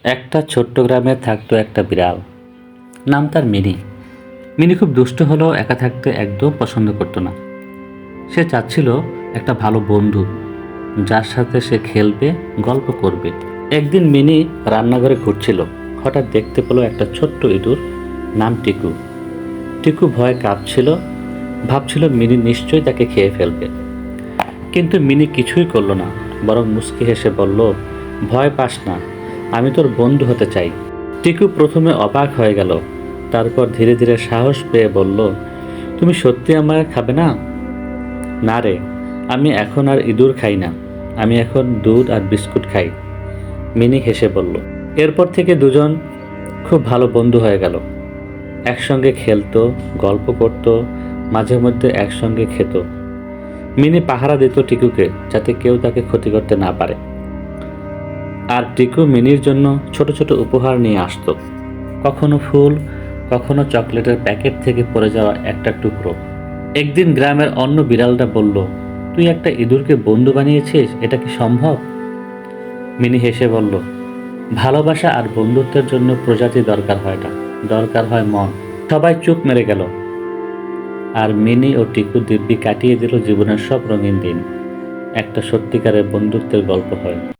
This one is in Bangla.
একটা ছোট্ট গ্রামে থাকতো একটা বিড়াল। নাম তার মিনি। মিনি খুব দুষ্ট হলেও একা থাকতে একদম পছন্দ করতো না। সে চাচ্ছিল একটা ভালো বন্ধু, যার সাথে সে খেলবে, গল্প করবে। একদিন মিনি রান্নাঘরে ঘুরছিল। হঠাৎ দেখতে পেল একটা ছোট্ট ইঁদুর, নাম টিকু। টিকু ভয়ে কাঁপছিল, ভাবছিল মিনি নিশ্চয়ই তাকে খেয়ে ফেলবে। কিন্তু মিনি কিছুই করলো না, বরং মুচকি হেসে বলল, ভয় পাস না, আমি তোর বন্ধু হতে চাই। টিকু প্রথমে অবাক হয়ে গেল, তারপর ধীরে ধীরে সাহস পেয়ে বলল, তুমি সত্যি আমায় খাবে না? না রে, আমি এখন আর ইঁদুর খাই না, আমি এখন দুধ আর বিস্কুট খাই, মিনি হেসে বলল। এরপর থেকে দুজন খুব ভালো বন্ধু হয়ে গেল। একসঙ্গে খেলতো, গল্প করত, মাঝে মধ্যে একসঙ্গে খেত। মিনি পাহারা দিত টিকুকে, যাতে কেউ তাকে ক্ষতি করতে না পারে। আর টিকু মিনির জন্য ছোট ছোট উপহার নিয়ে আসতো, কখনো ফুল, কখনো চকলেটের প্যাকেট থেকে পড়ে যাওয়া একটা টুকরো। একদিন গ্রামের অন্য বিড়ালটা বলল, তুই একটা ইঁদুরকে বন্ধু বানিয়েছিস, এটা কি সম্ভব? মিনি হেসে বলল, ভালোবাসা আর বন্ধুত্বের জন্য প্রজাতি দরকার হয় না, দরকার হয় মন। সবাই চুপ মেরে গেল, আর মিনি ও টিকু দিব্যি কাটিয়ে দিল জীবনের সব রঙিন দিন। একটা সত্যিকারের বন্ধুত্বের গল্প হয়।